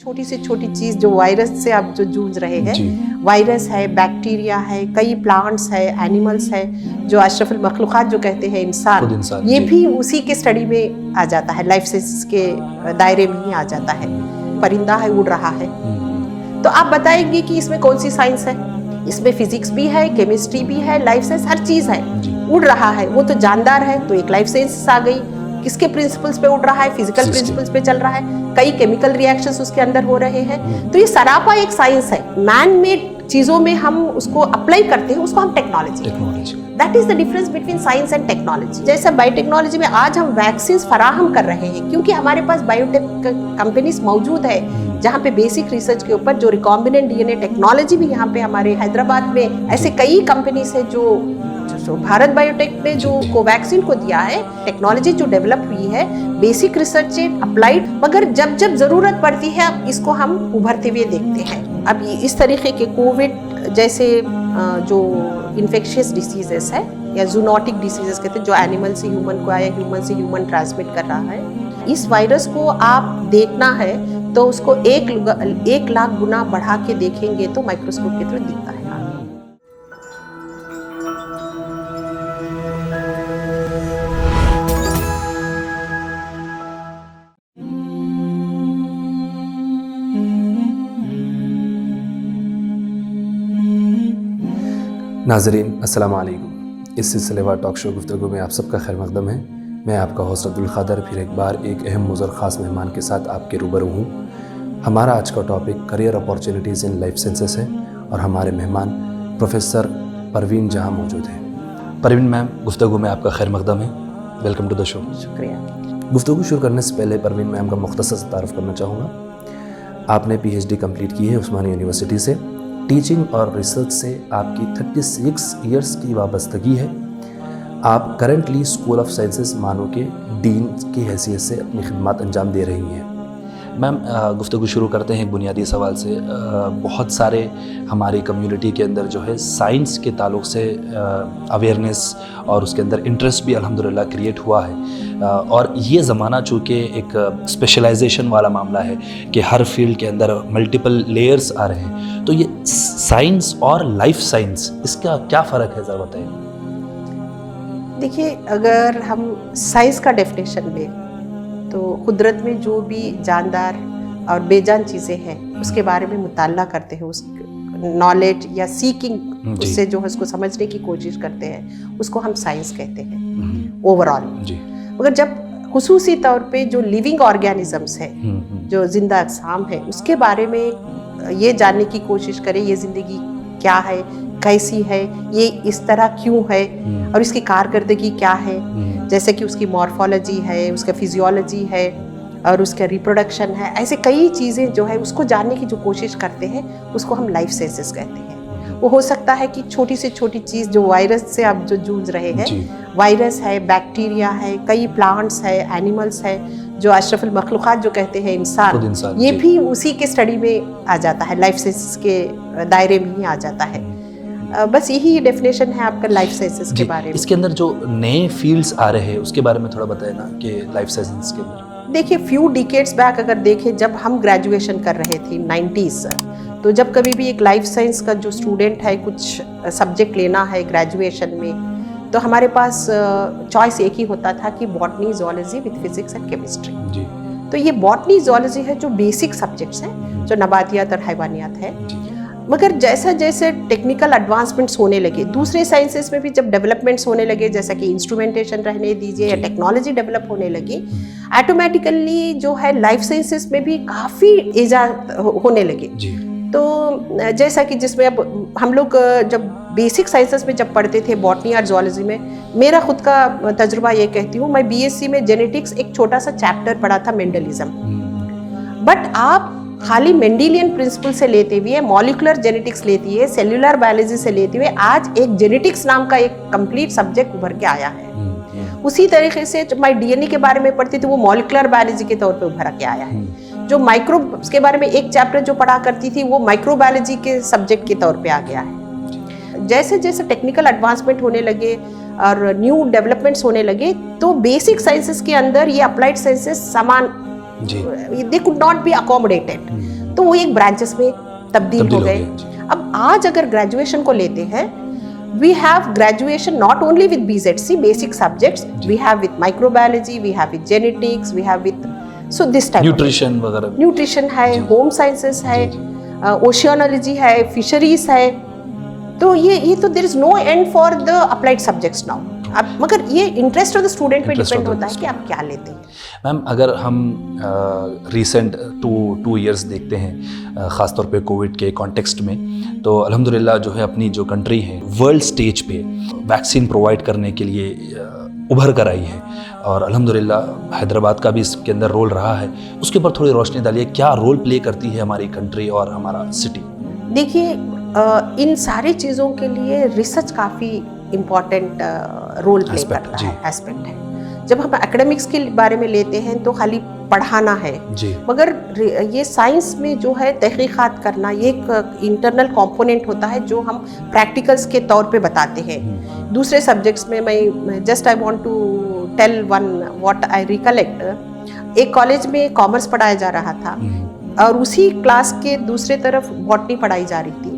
छोटी से छोटी चीज जो वायरस से आप जो जूझ रहे हैं, वायरस है, बैक्टीरिया है, कई प्लांट्स है, एनिमल्स है, जो अशरफुल मखलूकात जो कहते हैं इंसान, ये भी उसी के स्टडी में आ जाता है, लाइफ साइंसेस के दायरे में ही आ जाता है। परिंदा है, उड़ रहा है, तो आप बताएंगे कि इसमें कौन सी साइंस है? इसमें फिजिक्स भी है, केमिस्ट्री भी है, लाइफ साइंस, हर चीज है। उड़ रहा है, वो तो जानदार है, तो एक लाइफ साइंस आ गई। किसके प्रिंसिपल्स पे उड़ रहा है? फिजिकल प्रिंसिपल्स पे चल रहा है, कई केमिकल रिएक्शंस उसके अंदर हो रहे हैं। तो ये सरापा एक साइंस है। मैन मेड चीजों में हम उसको अप्लाई करते हैं, उसको हम technology. That is the difference between science and technology. जैसे बायोटेक्नोलॉजी में आज हम वैक्सीन फराहम कर रहे हैं क्योंकि हमारे पास बायोटेक कंपनीज मौजूद है जहाँ पे बेसिक रिसर्च के ऊपर जो रिकॉम्बिनेंट डीएनए टेक्नोलॉजी भी यहाँ पे हमारे हैदराबाद में ऐसे कई कंपनीज है जो भारत बायोटेक ने जो कोवैक्सीन को दिया है, टेक्नोलॉजी जो डेवलप हुई है, बेसिक रिसर्च से अप्लाइड, मगर जब जब जरूरत पड़ती है अब इसको हम उभरते हुए देखते हैं। अब इस तरीके के कोविड जैसे जो इन्फेक्शियस डिसीजेस है या जूनोटिक डिसीजेस कहते हैं, जो एनिमल से ह्यूमन को आया, ह्यूमन से ह्यूमन ट्रांसमिट कर रहा है, इस वायरस को आप देखना है तो उसको 1 लाख गुना बढ़ा के देखेंगे तो माइक्रोस्कोप के थ्रू दिखता है। नाज़रीन अस्सलाम वालेकुम। इस सिलसिलेवार टॉक शो गुफ्तगू में आप सबका खैर मक़दम है। मैं आपका होस्ट अब्दुल क़ादर फिर एक बार एक अहम मुज़र ख़ास मेहमान के साथ आपके रूबरू हूँ। हमारा आज का topic career opportunities in life sciences है और हमारे मेहमान प्रोफेसर परवीन जहाँ मौजूद हैं। परवीन मैम, गुफ्तगू में आपका खैर मक़दम है। Welcome to the show. शुक्रिया। गुफ्तगू शुरू करने से पहले परवीन मैम का मुख्तसर तारुफ़ करना चाहूँगा। आपने PhD कंप्लीट की है उस्मानिया यूनिवर्सिटी से। टीचिंग और रिसर्च से आपकी 36 ईयर्स की वाबस्तगी है। आप करेंटली स्कूल ऑफ साइंसेस मानो के डीन की हैसियत से अपनी खिदमत अंजाम दे रही हैं। मैम, गुफ्तगू शुरू करते हैं एक बुनियादी सवाल से। बहुत सारे हमारी कम्युनिटी के अंदर जो है साइंस के ताल्लुक़ से अवेयरनेस और उसके अंदर इंटरेस्ट भी अल्हम्दुलिल्लाह क्रिएट हुआ है। और ये ज़माना चूँकि एक स्पेशलाइजेशन वाला मामला है कि हर फील्ड के अंदर मल्टीपल लेयर्स आ रहे हैं, तो ये साइंस और लाइफ साइंस, इसका क्या फ़र्क है, ज़रा बताइए। देखिए, अगर हम साइंस का डेफिनेशन लें तो कुदरत में जो भी जानदार और बेजान चीज़ें हैं उसके बारे में मुताला करते हैं, उस नॉलेज या सीकिंग उससे जो है उसको समझने की कोशिश करते हैं, उसको हम साइंस कहते हैं ओवरऑल। मगर जब खुसूसी तौर पे जो लिविंग ऑर्गेनिजम्स है, जो जिंदा अक़साम है, उसके बारे में ये जानने की कोशिश करें ये ज़िंदगी क्या है, कैसी है, ये इस तरह क्यों है और इसकी कारकर्दगी क्या है, जैसे कि उसकी मॉर्फोलॉजी है, उसका फिजियोलॉजी है और उसका रिप्रोडक्शन है, ऐसे कई चीज़ें जो है उसको जानने की जो कोशिश करते हैं उसको हम लाइफ साइंसेस कहते हैं। वो हो सकता है कि छोटी से छोटी चीज़ जो वायरस से आप जो जूझ रहे हैं, वायरस है, बैक्टीरिया है, कई प्लांट्स है, एनिमल्स है, जो अशरफुल मखलूकात जो कहते हैं इंसान, ये भी उसी के स्टडी में आ जाता है, लाइफ साइंसेस के दायरे में ही आ जाता है। बस यही डेफिनेशन है आपका लाइफ साइंसेस के बारे में। इसके अंदर जो नए फील्ड्स आ रहे हैं उसके बारे में थोड़ा बताएं ना कि लाइफ साइंसेस के अंदर। देखिए, फ्यू डिकेड्स बैक अगर देखें, जब हम ग्रेजुएशन कर रहे थे 90s, तो जब कभी भी एक लाइफ साइंस का जो स्टूडेंट है कुछ सब्जेक्ट लेना है ग्रेजुएशन में, तो हमारे पास चॉइस एक ही होता था कि botany, zoology with physics and chemistry. तो ये बॉटनी, ज़ूलॉजी है जो बेसिक सब्जेक्ट्स हैं, जो नबातियात और हैवानियात है। मगर जैसा जैसे टेक्निकल एडवांसमेंट्स होने लगे, दूसरे साइंसेस में भी जब डेवलपमेंट्स होने लगे, जैसा कि इंस्ट्रूमेंटेशन रहने दीजिए या टेक्नोलॉजी डेवलप होने लगी, ऑटोमेटिकली जो है लाइफ साइंसेस में भी काफ़ी इजाद होने लगे। तो जैसा कि जिसमें अब हम लोग जब बेसिक साइंसेस में जब पढ़ते थे, बॉटनी और ज़ूलॉजी में, मेरा खुद का तजुर्बा ये कहती हूँ, मैं BSc में जेनेटिक्स एक छोटा सा चैप्टर पढ़ा था, मेंडलिज्म। बट आप खाली मेंडेलियन प्रिंसिपल से लेते हुए, मॉलिकुलर जेनेटिक्स लेती है, सेल्यूलर बायोलॉजी से लेते हुए आज एक जेनेटिक्स नाम का एक कंप्लीट सब्जेक्ट उभर के आया है। उसी तरीके से जब मैं DNA के बारे में पढ़ती थी, वो मॉलिकुलर बायोलॉजी के तौर पे उभर के आया है। जो माइक्रोब्स के बारे में एक चैप्टर जो पढ़ा करती थी, वो माइक्रोबायोलॉजी के सब्जेक्ट के तौर पे आ गया है। जैसे जैसे टेक्निकल एडवांसमेंट होने लगे और न्यू डेवलपमेंट्स होने लगे, तो बेसिक साइंसेस के अंदर ये अप्लाइड साइंसेस समान, they could not be accommodated। तो वो एक ब्रांचेस में तब्दील हो गए। अब आज अगर ग्रेजुएशन को लेते हैं, we have graduation not only with BZC basic subjects, we have with microbiology, we have with genetics, we have with so this type nutrition वगैरह, न्यूट्रिशन है, होम साइंसेस है, ओशियोनोलॉजी है, फिशरीज है। तो ये तो there is no end for the applied subjects now. अब मगर ये इंटरेस्ट ऑफ द स्टूडेंट पे डिपेंड होता है कि आप क्या लेते हैं। मैम अगर हम रिसेंट 2 इयर्स देखते हैं, ख़ासतौर पे कोविड के कॉन्टेक्स्ट में, तो अल्हम्दुलिल्लाह जो है अपनी जो कंट्री है वर्ल्ड स्टेज पे वैक्सीन प्रोवाइड करने के लिए उभर कर आई है, और अल्हम्दुलिल्लाह हैदराबाद का भी इसके अंदर रोल रहा है। उसके ऊपर थोड़ी रोशनी डालिए, क्या रोल प्ले करती है हमारी कंट्री और हमारा सिटी? देखिए, इन सारी चीज़ों के लिए रिसर्च काफ़ी इम्पॉर्टेंट रोल प्ले करता है, एस्पेक्ट है। जब हम एकेडमिक्स के बारे में लेते हैं तो खाली पढ़ाना है, मगर ये साइंस में जो है तहकीकात करना, ये एक इंटरनल कंपोनेंट होता है जो हम प्रैक्टिकल्स के तौर पे बताते हैं। दूसरे सब्जेक्ट्स में मैं just I want to tell one what I recollect. एक कॉलेज में कॉमर्स पढ़ाया जा रहा था और उसी क्लास के दूसरे तरफ बॉटनी पढ़ाई जा रही थी।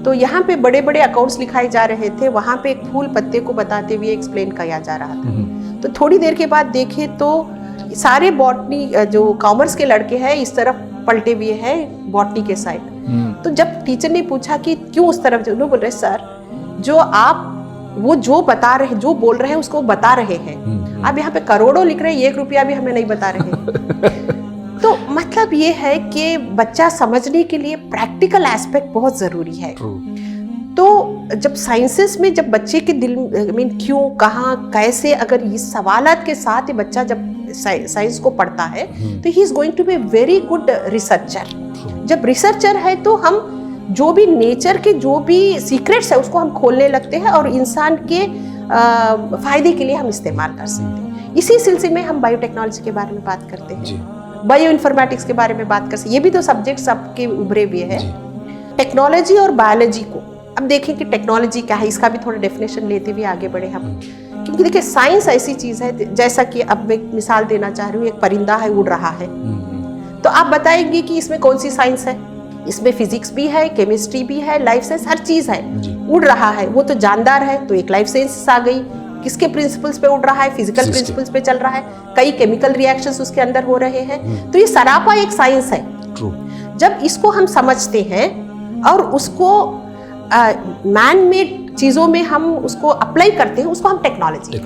तो यहाँ पे बड़े बड़े अकाउंट्स लिखाए जा रहे थे, वहाँ पे एक फूल पत्ते को बताते हुए एक्सप्लेन किया जा रहा था। तो थोड़ी देर के बाद देखे तो सारे बॉटनी जो कॉमर्स के लड़के हैं इस तरफ पलटे हुए हैं बॉटनी के साइड। तो जब टीचर ने पूछा कि क्यों उस तरफ, जो बोल रहे सर जो आप वो जो बता रहे, जो बोल रहे हैं उसको बता रहे हैं, आप यहाँ पे करोड़ों लिख रहे हैं, 1 रुपया भी हमें नहीं बता रहे। तो मतलब ये है कि बच्चा समझने के लिए प्रैक्टिकल एस्पेक्ट बहुत ज़रूरी है। तो जब साइंसेस में जब बच्चे के दिल मीन क्यों, कहाँ, कैसे, अगर इस सवालात के साथ ही बच्चा जब साइंस को पढ़ता है तो he is going to be very good researcher. जब रिसर्चर है तो हम जो भी नेचर के जो भी सीक्रेट्स है उसको हम खोलने लगते हैं और इंसान के फ़ायदे के लिए हम इस्तेमाल कर सकते हैं। इसी सिलसिले में हम बायोटेक्नोलॉजी के बारे में बात करते हैं, बायो इन्फॉर्मेटिक्स के बारे में बात कर सकते हैं। ये भी तो सब्जेक्ट्स आपके उभरे हुए हैं। टेक्नोलॉजी और बायोलॉजी को अब देखें कि टेक्नोलॉजी क्या है, इसका भी थोड़ा डेफिनेशन लेते हुए आगे बढ़े हम। क्योंकि देखिए साइंस ऐसी चीज़ है, जैसा कि अब मैं मिसाल देना चाह रही हूँ, एक परिंदा है उड़ रहा है, तो आप बताएंगे कि इसमें कौन सी साइंस है? इसमें फिजिक्स भी है, केमिस्ट्री भी है, लाइफ साइंस, हर चीज़ है। उड़ रहा है वो तो जानदार है, तो एक लाइफ साइंस आ गई। किसके प्रिंसिपल्स पे उड़ रहा है? फिजिकल प्रिंसिपल्स पे चल रहा है, कई केमिकल रिएक्शंस उसके अंदर हो रहे हैं। तो ये सरापा एक साइंस है। जब इसको हम समझते हैं और उसको मैन मेड चीज़ों में हम उसको अप्लाई करते हैं, उसको हम technology.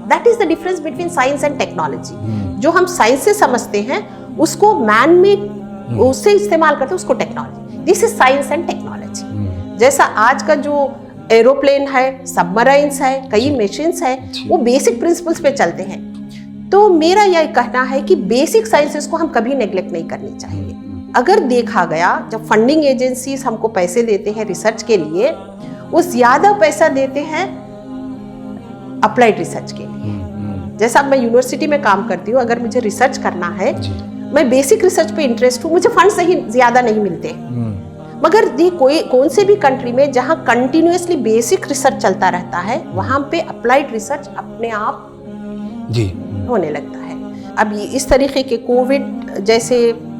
That is the difference between science and technology. जो हम साइंस से समझते हैं उसको मैन मेड उससे इस्तेमाल करते हैं, उसको technology. This is science and technology. जैसा आज का जो एरोप्लेन है, सबमराइन्स है, कई मशीन्स है, वो बेसिक प्रिंसिपल्स पे चलते हैं। तो मेरा यह कहना है कि बेसिक साइंसेस को हम कभी नेग्लेक्ट नहीं करनी चाहिए। अगर देखा गया, जब फंडिंग एजेंसीज हमको पैसे देते हैं रिसर्च के लिए, वो ज्यादा पैसा देते हैं अप्लाइड रिसर्च के लिए। जैसा मैं यूनिवर्सिटी में काम करती हूँ, अगर मुझे रिसर्च करना है, मैं बेसिक रिसर्च पे इंटरेस्ट हूँ, मुझे फंड्स ही ज्यादा नहीं मिलते। मगर ये कौन से भी कंट्री में जहाँ कंटिन्यूअसली बेसिक रिसर्च चलता रहता है, वहाँ पे अप्लाइड रिसर्च अपने आप होने लगता है। अब इस तरीके के कोविड जैसे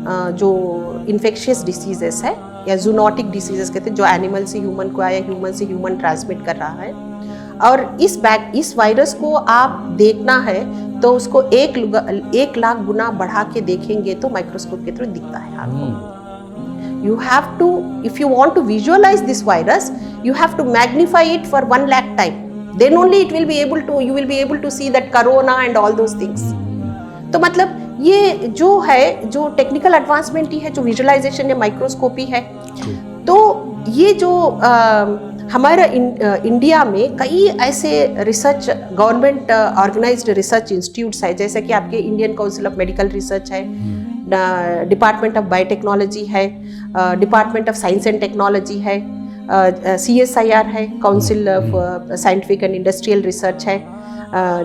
जो इन्फेक्शियस डिसीजेस है या जूनोटिक डिसीजेस कहते हैं, जो एनिमल से ह्यूमन को आया, ह्यूमन से ह्यूमन ट्रांसमिट कर रहा है, और इस वायरस को आप देखना है तो उसको 1 लाख गुना बढ़ा के देखेंगे तो माइक्रोस्कोप के थ्रू दिखता है आपको। You have to, if you want to visualize this virus, you have to magnify it for 1 lakh time. Then only you will be able to see that corona and all those things. तो मतलब ये जो है, जो technical advancement ही है, जो visualisation है, microscopy है। तो ये जो हमारा इंडिया में कई ऐसे research government organised research institutes है, जैसे कि आपके Indian council of medical research है, डिपार्टमेंट ऑफ बायोटेक्नोलॉजी है, department of science and technology है, CSIR है, council of scientific and industrial research है,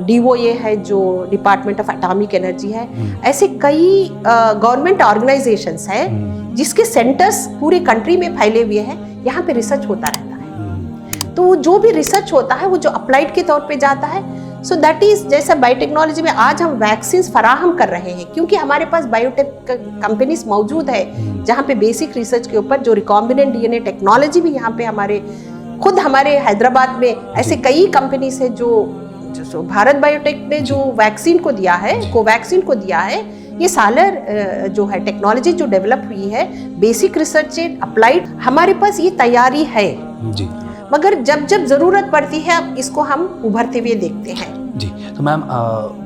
DOA है जो डिपार्टमेंट ऑफ एटॉमिक एनर्जी है। ऐसे कई गवर्नमेंट ऑर्गेनाइजेशंस हैं जिसके सेंटर्स पूरे कंट्री में फैले हुए हैं, यहाँ पे रिसर्च होता रहता है। तो जो भी रिसर्च होता है वो जो अप्लाइड के तौर पे जाता है, सो दैट इज जैसा बायोटेक्नोलॉजी में आज हम वैक्सीन फराहम कर रहे हैं, क्योंकि हमारे पास बायोटेक कंपनीज मौजूद है जहाँ पे बेसिक रिसर्च के ऊपर जो रिकॉम्बिनेंट डीएनए टेक्नोलॉजी भी यहाँ पे हमारे हैदराबाद में ऐसे कई कंपनीज है जो भारत बायोटेक ने जो वैक्सीन को दिया है, कोवैक्सीन को दिया है, ये सालर जो है टेक्नोलॉजी जो डेवलप हुई है बेसिक रिसर्च से अप्लाइड, हमारे पास ये तैयारी है जी। मगर जब जब जरूरत पड़ती है अब इसको हम उभरते हुए देखते हैं जी। तो मैम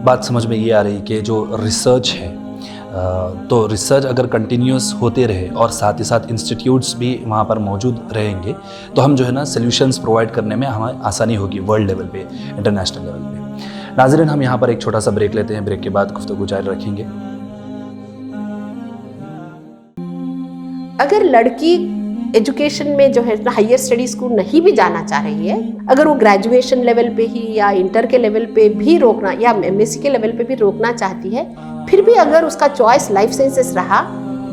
बात समझ में ये आ रही कि जो रिसर्च है तो रिसर्च अगर कंटिन्यूस होते रहे और साथ ही साथ इंस्टीट्यूट्स भी वहाँ पर मौजूद रहेंगे तो हम जो है ना सॉल्यूशंस प्रोवाइड करने में हमें आसानी होगी वर्ल्ड लेवल पे, इंटरनेशनल लेवल पे। नाज़रीन, हम यहाँ पर एक छोटा सा ब्रेक लेते हैं, ब्रेक के बाद गुफ्तगू जारी रखेंगे। अगर लड़की एजुकेशन में जो है हायर स्टडीज को नहीं भी जाना चाह रही है, अगर वो ग्रेजुएशन लेवल पे ही या इंटर के लेवल पे भी रोकना या एमएससी के लेवल पे भी रोकना चाहती है, फिर भी अगर उसका चॉइस लाइफ साइंसेस रहा,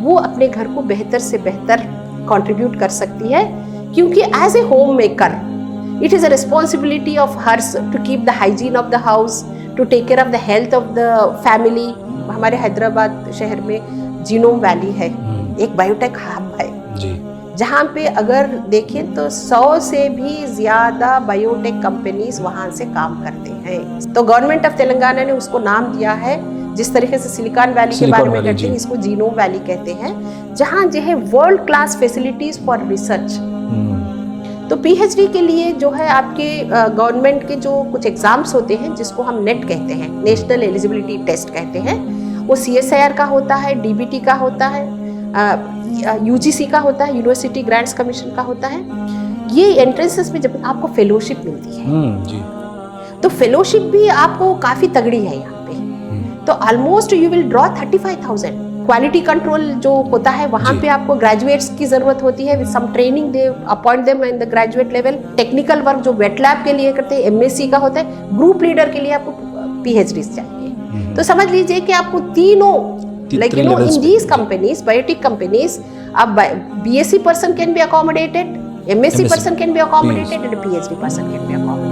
वो अपने घर को बेहतर से बेहतर कंट्रीब्यूट कर सकती है, क्योंकि as a home maker it is a responsibility of hers to keep the hygiene of the house, to take care of the health of the family. हमारे हैदराबाद शहर में जीनोम वैली है, एक बायोटेक हब है जी, जहाँ पे अगर देखें तो 100 से भी ज़्यादा बायोटेक कंपनीज वहाँ से काम करते हैं। तो गवर्नमेंट ऑफ तेलंगाना ने उसको नाम दिया है, जिस तरीके से सिलिकॉन वैली के बारे में कहते हैं, इसको जीनोम वैली कहते हैं, जहाँ जो है world class facilities for research. तो पीएचडी के लिए जो है आपके गवर्नमेंट के जो कुछ एग्जाम्स होते हैं जिसको हम नेट कहते हैं, नेशनल एलिजिबिलिटी टेस्ट कहते हैं, वो CSIR का होता है, DBT का होता है, UGC का होता है, यूनिवर्सिटी ग्रांट्स कमीशन का होता है। ये एंट्रेंसेस में जब आपको फेलोशिप मिलती है जी, तो फेलोशिप भी आपको काफ़ी तगड़ी है यहाँ पे। तो almost you will draw 35,000। Quality control जो होता है वहाँ पे आपको ग्रेजुएट्स की जरूरत होती है, with some training they appoint them in the graduate level. Technical work जो वेट लैब के लिए करते हैं, MSc का होता है। ग्रुप लीडर के लिए आपको PhD चाहिए। तो समझ लीजिए कि आपको तीनों like you know in these companies, biotech companies, अब BSc person can be accommodated, MSc person can be accommodated and a PhD person can be accommodated.